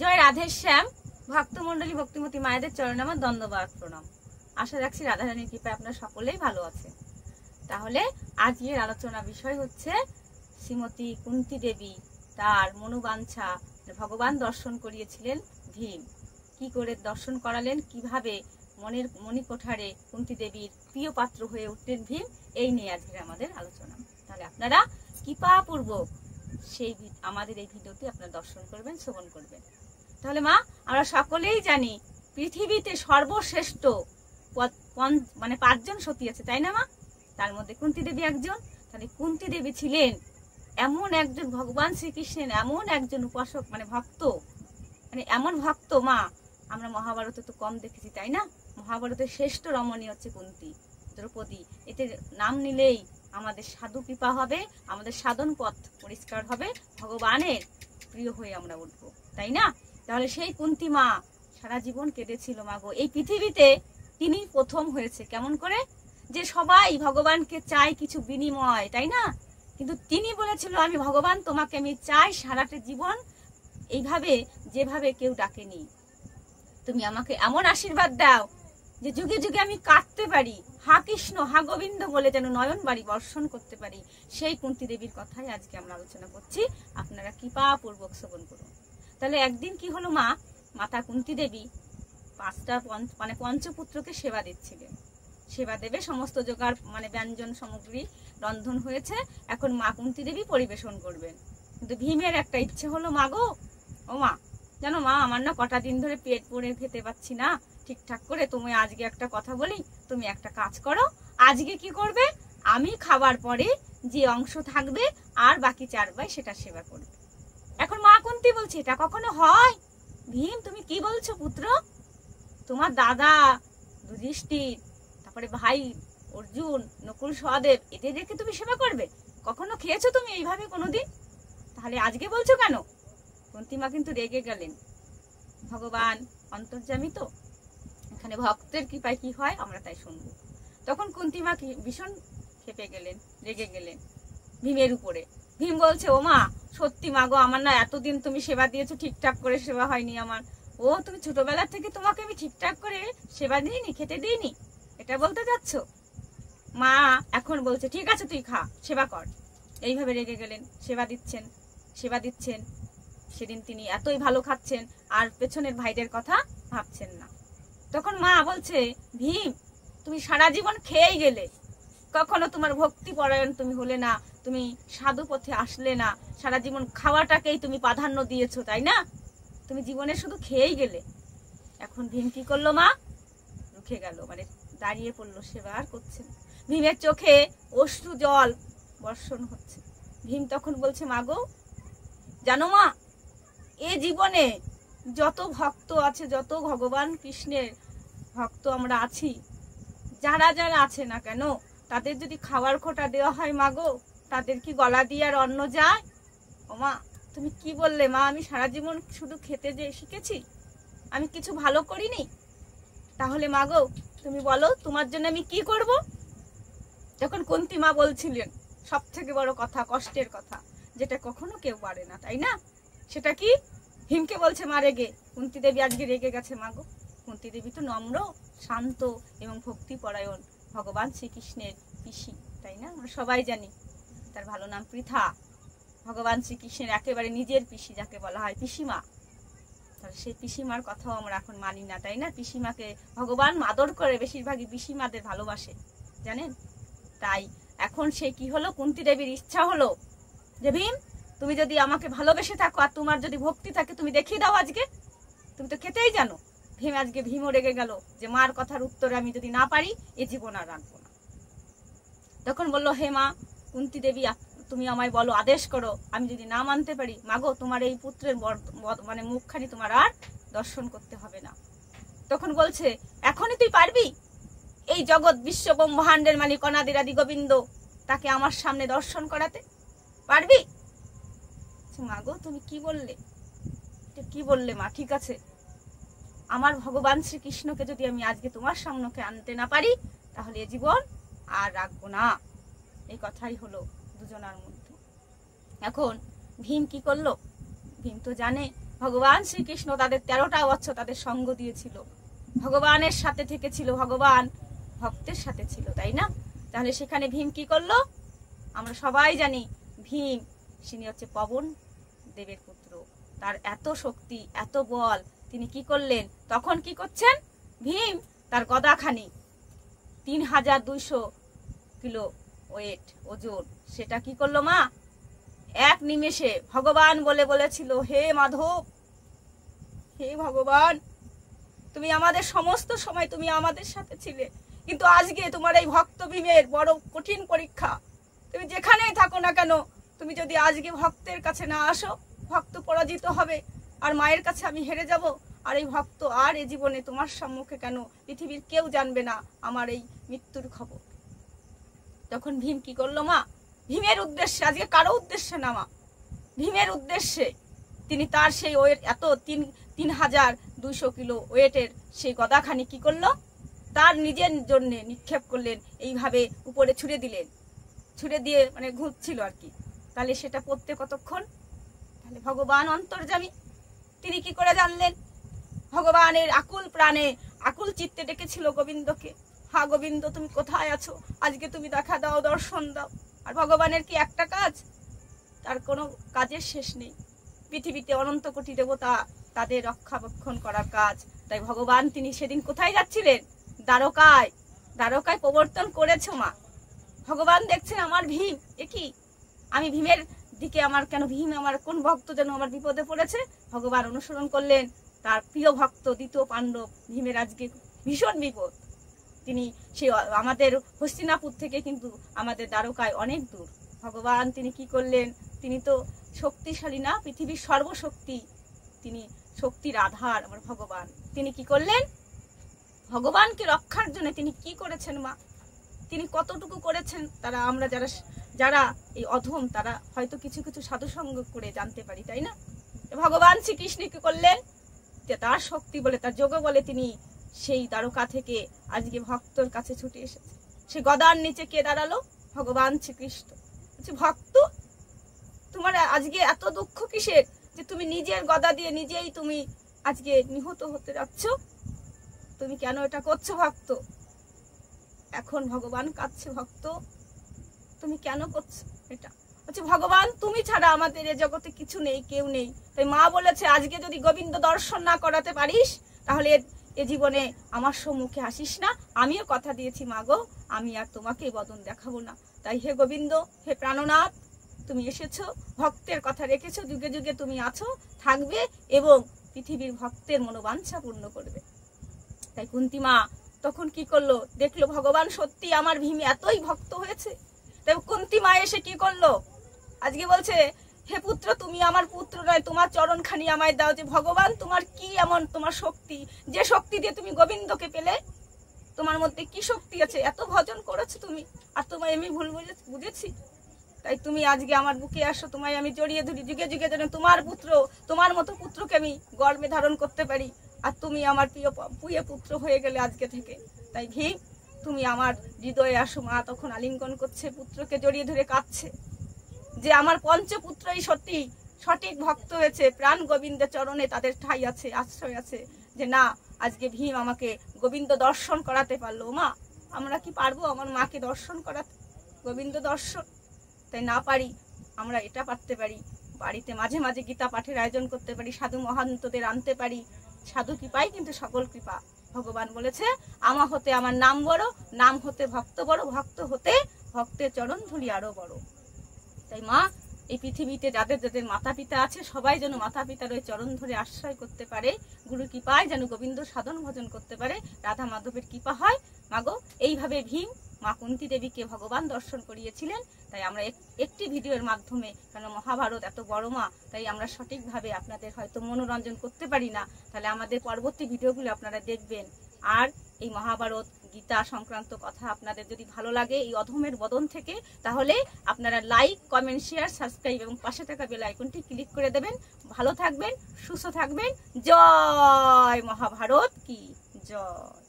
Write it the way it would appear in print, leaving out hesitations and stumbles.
জয় রাধে শ্যাম। ভক্তমন্ডলী ভক্তিমতী মায়েদের চরণে আমার দণ্ডবাদ প্রণাম। আশা রাখছি রাধারানীর কৃপায় আপনারা সকলেই ভালো আছেন। তাহলে আজকের আলোচনা বিষয় হচ্ছে শ্রীমতী কুন্তী দেবী তার মনোবাঞ্ছা ভগবান দর্শন করিয়েছিলেন ভীম। কি করে দর্শন করালেন, কিভাবে মনের মণিকোঠারে কুন্তী দেবীর প্রিয় পাত্র হয়ে উঠলেন ভীম, এই নিয়ে আজকে আমাদের আলোচনা। তাহলে আপনারা কৃপাপূর্বক সেই আমাদের এই ভিডিওটি আপনারা দর্শন করবেন, শ্রবণ করবেন। তাহলে মা, আমরা সকলেই জানি পৃথিবীতে সর্বশ্রেষ্ঠ মানে 5 জন সতী আছে, তাই না মা? তার মধ্যে কুন্তী দেবী একজন। তাহলে কুন্তী দেবী ছিলেন এমন একজন ভগবান শ্রীকৃষ্ণের এমন একজন উপাসক, মানে ভক্ত, মানে এমন ভক্ত মা আমরা মহাভারতে তো কম দেখেছি, তাই না? মহাভারতের শ্রেষ্ঠ রমণী হচ্ছে কুন্তী, দ্রৌপদী। এতে নাম নিলেই আমাদের সাধু কৃপা হবে, আমাদের সাধন পথ পরিষ্কার হবে, ভগবানের প্রিয় হয়ে আমরা উঠবো, তাই না? তাহলে সেই কুন্তী মা সারা জীবন কেঁদেছিল, মা গো এই পৃথিবীতে তিনি প্রথম হয়েছে। কেমন করে? যে সবাই ভগবানকে চায় কিছু বিনিময়, তাই না? কিন্তু তিনি বলেছিল আমি ভগবান তোমাকে আমি চাই সারাটা জীবন এইভাবে, যেভাবে কেউ ডাকেনি। তুমি আমাকে এমন আশীর্বাদ দাও যে যুগে যুগে আমি কাঁদতে পারি, হা কৃষ্ণ হা গোবিন্দ বলে যেন নয়ন বাড়ি বর্ষণ করতে পারি। সেই কুন্তী দেবীর কথাই আজকে আমরা আলোচনা করছি, আপনারা কৃপাপূর্বক শ্রবণ করুন। তাহলে একদিন কি হলো মা, মাতা কুন্তী দেবী 5টা মানে পঞ্চপুত্রকে সেবা দিচ্ছিলেন। সেবা দেবে সমস্ত জোগাড় মানে ব্যঞ্জন সামগ্রী রন্ধন হয়েছে, এখন মা কুন্তী দেবী পরিবেশন করবেন। কিন্তু ভীমের একটা ইচ্ছে হলো, মা গো ও মা, জানো মা আমার না কটা দিন ধরে পেট পড়ে খেতে পাচ্ছি না ঠিকঠাক করে, তুমি আজকে একটা কথা বলি, তুমি একটা কাজ করো, আজকে কি করবে, আমি খাবার পরে যে অংশ থাকবে আর বাকি 4 ভাই সেটা সেবা করবে। এখন মা কুন্তী বলছে এটা কখনো হয়? ভীম তুমি কি বলছো পুত্র? তোমার দাদা যুধিষ্ঠির, তারপরে ভাই অর্জুন, নকুল সহদেব, এদের রেখে তুমি সেবা করবে? কখনো খেয়েছো তুমি এইভাবে কোনোদিন? তাহলে আজকে বলছো কেন? কুন্তী মা কিন্তু রেগে গেলেন। ভগবান অন্তর্যামী তো, এখানে ভক্তের কৃপায় কি হয় আমরা তাই শুনবো। তখন কুন্তী মা ভীষণ ক্ষেপে গেলেন, রেগে গেলেন ভীমের উপরে। ভীম বলছে ও মা সত্যি মা গো, আমার না এতদিন তুমি সেবা দিয়েছো, ঠিকঠাক করে সেবা হয়নি আমার। ও তুমি ছোটবেলা থেকে তোমাকে আমি ঠিকঠাক করে সেবা দিইনি, খেতে দিইনি, এটা বলতে যাচ্ছ? মা এখন বলছে ঠিক আছে তুই খা, সেবা কর। এইভাবে রেগে গেলেন। সেবা দিচ্ছেন। সেদিন তিনি এতই ভালো খাচ্ছেন আর পেছনের ভাইদের কথা ভাবছেন না। তখন মা বলছে ভীম তুমি সারা জীবন খেয়েই গেলে, কখনো তোমার ভক্তি পরায়ণ তুমি হলে না, তুমি সাধু পথে আসলে না, সারা জীবন খাওয়াটাকেই তুমি প্রাধান্য দিয়েছো, তাই না? তুমি জীবনে শুধু খেয়েই গেলে। এখন ভীম কি করলো মা? রুখে গেল, মানে দাঁড়িয়ে পড়লো, সেবা আর করছে না। ভীমের চোখে অশ্রু জল বর্ষণ হচ্ছে। ভীম তখন বলছে মা গো জানো মা, এ জীবনে যত ভক্ত আছে, যত ভগবান কৃষ্ণের ভক্ত আমরা আছি, যারা যারা আছে না কেন, তাদের যদি খাওয়ার খোটা দেওয়া হয় মা গো, তাদের কি গলা দিয়ে আর অন্ন যায়? ও মা তুমি কি বললে মা, আমি সারা জীবন শুধু খেতে যে শিখেছি, আমি কিছু ভালো করিনি? তাহলে মা গো তুমি বলো তোমার জন্য আমি কি করব? যখন কুন্তী মা বলছিলেন সব থেকে বড় কথা, কষ্টের কথা, যেটা কখনো কেউ পারে না, তাই না? সেটা কি? ভীমকে বলছে মা রেগে। কুন্তী দেবী আজকে রেগে গেছে মা গো। কুন্তী দেবী তো নম্র, শান্ত এবং ভক্তিপরায়ণ ভগবান শ্রীকৃষ্ণের পিসি, তাই না? আমরা সবাই জানি তার ভালো নাম পৃথা। ভগবান শ্রীকৃষ্ণের একেবারে নিজের পিসি, যাকে বলা হয় পিসিমা। তাহলে সেই পিসিমার কথাও আমরা এখন মানি না, তাই না? পিসিমাকে ভগবান আদর করে, বেশিরভাগই পিসিমাদের ভালোবাসে, জানেন? তাই এখন সে কি হলো, কুন্তী দেবীর ইচ্ছা হলো যে ভীম তুমি যদি আমাকে ভালোবেসে থাকো আর তোমার যদি ভক্তি থাকে তুমি দেখিয়ে দাও, আজকে তুমি তো খেতেই জানো। ভীমও রেগে গেল যে মার কথার উত্তরে আমি যদি না পারি এ জীবন আর রাখবো না। তখন বললো হে মা কুন্তী দেবী তুমি আমায় বলো, আদেশ করো, আমি যদি না মানতে পারি মাগো তোমার এই পুত্রের মানে মুখখানি তোমার আর দর্শন করতে হবে না। তখন বলছে এখনই তুই পারবি এই জগৎ বিশ্ব ব্রহ্মাণ্ডের মালিক অনাদিরাদি গোবিন্দ তাকে আমার সামনে দর্শন করাতে? পারবি? মাগো তুমি কি বললে মা? ঠিক আছে, আমার ভগবান শ্রীকৃষ্ণকে যদি আমি আজকে তোমার সামনে আনতে না পারি তাহলে এ জীবন আর রাখবো না। এই কথাই হলো দুজনার মধ্যে। এখন ভীম কি করলো? ভীম তো জানে ভগবান শ্রীকৃষ্ণ তাদের 13টা বছর তাদের সঙ্গ দিয়েছিল, ভগবানের সাথে থেকেছিল, ভগবান ভক্তের সাথে ছিল, তাই না? তাহলে সেখানে ভীম কি করলো? আমরা সবাই জানি ভীম তিনি হচ্ছে পবন দেবের পুত্র, তার এত শক্তি এত বল, তিনি কি করলেন? তখন কি করছেন? ভীম তার গদাখানি 3200 কিলো ওয়েট ওজন, সেটা কি করলো মা? এক নিমেষে ভগবান বলেছিল, হে মাধব, হে ভগবান, তুমি আমাদের সমস্ত সময় তুমি আমাদের সাথে ছিলে, কিন্তু আজকে তোমার এই ভক্ত ভীমের বড় কঠিন পরীক্ষা। তুমি যেখানেই থাকো না কেন, তুমি যদি আজকে ভক্তের কাছে না আসো, ভক্ত পরাজিত হবে, আর মায়ের কাছে আমি হেরে যাব, আর এই ভক্ত আর এই জীবনে তোমার সম্মুখে কেন পৃথিবীর কেউ জানবে না আমার এই মৃত্যুর খবর। তখন ভীম কি করলো মা? ভীমের উদ্দেশ্যে, আজকে কারো উদ্দেশ্যে না মা, ভীমের উদ্দেশ্যে তিনি তার সেই ওয়েট এত 3200 কিলো ওয়েটের সেই গদাখানি কি করলো? তার নিজের জন্য নিক্ষেপ করলেন, এইভাবে উপরে ছুড়ে দিলেন, ছুড়ে দিয়ে মানে ঘুরছিল আর কি। তাহলে সেটা পড়তে কতক্ষণ? তাহলে ভগবান অন্তর্যামী, তিনি কি করে জানলেন? ভগবানের আকুল প্রাণে আকুল চিত্তে ডেকেছিল গোবিন্দকে, হা গোবিন্দ তুমি কোথায় আছো, আজকে তুমি দেখা দাও, দর্শন দাও। আর ভগবানের কি একটা কাজ? তার কোনো কাজের শেষ নেই, পৃথিবীতে অনন্ত কোটি দেবতা, তাদের রক্ষাবেক্ষণ করার কাজ। তাই ভগবান তিনি সেদিন কোথায় যাচ্ছিলেন? দ্বারকায়, দ্বারকায় প্রবর্তন করেছো মা। ভগবান দেখছেন আমার ভীম, একই আমি ভীমের দিকে, আমার কেন ভীম, আমার কোন ভক্ত যেন আমার বিপদে পড়েছে, ভগবান অনুসরণ করলেন তার প্রিয় ভক্ত দ্বিতীয় পাণ্ডব ভীমের আজকে ভীষণ বিপদ। তিনি সেই আমাদের হস্তিনাপুর থেকে কিন্তু আমাদের দ্বারকায় অনেক দূর। ভগবান তিনি কি করলেন? তিনি তো শক্তিশালী না, পৃথিবীর সর্বশক্তি, তিনি শক্তির আধার আমার ভগবান। তিনি কি করলেন? ভগবানকে রক্ষার জন্য তিনি কি করেছেন মা? তিনি কতটুকু করেছেন তারা আমরা যারা এই অধম, তারা হয়তো কিছু কিছু সাধুসঙ্গ করে জানতে পারি, তাই না? ভগবান শ্রীকৃষ্ণ কি করলেন? তার শক্তি বলে, তার যোগ বলে তিনি সেই দ্বারকা থেকে আজকে ভক্তর কাছে ছুটে এসেছে। সে গদার নিচে কে দাঁড়ালো? ভগবান শ্রীকৃষ্ণ। ভক্ত, তোমার আজকে এত দুঃখ কিসের যে তুমি নিজের গদা দিয়ে নিজেই তুমি আজকে নিহত হতে যাচ্ছ? তুমি কেন এটা করছো ভক্ত? এখন ভগবান কাঁদছে, ভক্ত তুমি কেন করছো এটা? বলছে ভগবান তুমি ছাড়া আমাদের এ জগতে কিছু নেই, কেউ নেই। তাই মা বলেছে আজকে যদি গোবিন্দ দর্শন না করাতে পারিস, তাহলে এ জীবনে আমার সম্মুখে আসিস না। আমিও কথা দিয়েছি মা গো, আমি আর তোমাকে বদন দেখাবো না। তাই হে গোবিন্দ, হে প্রাণনাথ, তুমি এসেছো, ভক্তের কথা রেখেছো, যুগে যুগে তুমি আছো, থাকবে এবং পৃথিবীর ভক্তের মনোবাঞ্ছা পূর্ণ করবে। তাই কুন্তী মা তখন কি করলো? দেখলো ভগবান সত্যি আমার ভীম এতই ভক্ত হয়েছে। তাই কুন্তী মা এসে কি করলো? আজকে বলছে হে পুত্র, তুমি আমার পুত্র নয়, তোমার চরণখানি আমায় দাও। যে ভগবান তোমার কি এমন তোমার শক্তি, যে শক্তি দিয়ে তুমি গোবিন্দকে পেলে? তোমার মধ্যে কি শক্তি আছে? এত ভজন করেছো তুমি, আর তোমায় আমি ভুল বুঝেছি। তাই তুমি আজকে আমার বুকে আসো, তোমায় আমি জড়িয়ে ধরি, যুগে যুগে যেন তোমার পুত্র, তোমার মতো পুত্রকে আমি গর্ভে ধারণ করতে পারি, আর তুমি আমার প্রিয় পুত্র হয়ে গেলে আজকে থেকে। তাই ভীম তুমি আমার হৃদয়ে আসো। মা তখন আলিঙ্গন করছে, পুত্রকে জড়িয়ে ধরে কাঁদছে যে আমার পঞ্চপুত্রই সঠিক ভক্ত হয়েছে, প্রাণ গোবিন্দের চরণে তাদের ঠাঁই আছে, আশ্রয় আছে। যে না, আজকে ভীম আমাকে গোবিন্দ দর্শন করাতে পারলো। মা আমরা কি পারবো আমার মাকে দর্শন করাতে, গোবিন্দ দর্শন? তাই না পারি, আমরা এটা পারতে পারি, বাড়িতে মাঝে মাঝে গীতা পাঠের আয়োজন করতে পারি, সাধু মহান্তদের আনতে পারি। সাধু কৃপাই কিন্তু সকল কৃপা। ভগবান বলেছে আমা হতে আমার নাম বড়, নাম হতে ভক্ত বড়, ভক্ত হতে ভক্তের চরণ ধুলি আরো বড়। তাই মা এই পৃথিবীতে যাদের যাদের মাতা পিতা আছে, সবাই যেন মাতা পিতার ওই চরণ ধরে আশ্রয় করতে পারে, গুরু কৃপায় যেন গোবিন্দ সাধন ভজন করতে পারে, রাধা মাধবের কৃপা হয়। মাগো এইভাবে ভীম মা কুন্তী দেবীকে ভগবান দর্শন করিয়েছিলেন। তাই আমরা একটি ভিডিওর মাধ্যমে, কারণ মহাভারত এত বড় মা, তাই আমরা সঠিকভাবে আপনাদের হয়তো মনোরঞ্জন করতে পারি না। তাহলে আমাদের পরবর্তী ভিডিওগুলো আপনারা দেখবেন। আর এই মহাভারত গীতা সংক্রান্ত কথা আপনাদের যদি ভালো লাগে এই অধমের বদন থেকে, তাহলে আপনারা লাইক, কমেন্ট, শেয়ার, সাবস্ক্রাইব এবং পাশে থাকা বেল আইকনটি ক্লিক করে দেবেন। ভালো থাকবেন, সুস্থ থাকবেন। জয় মহাভারত কি জয়।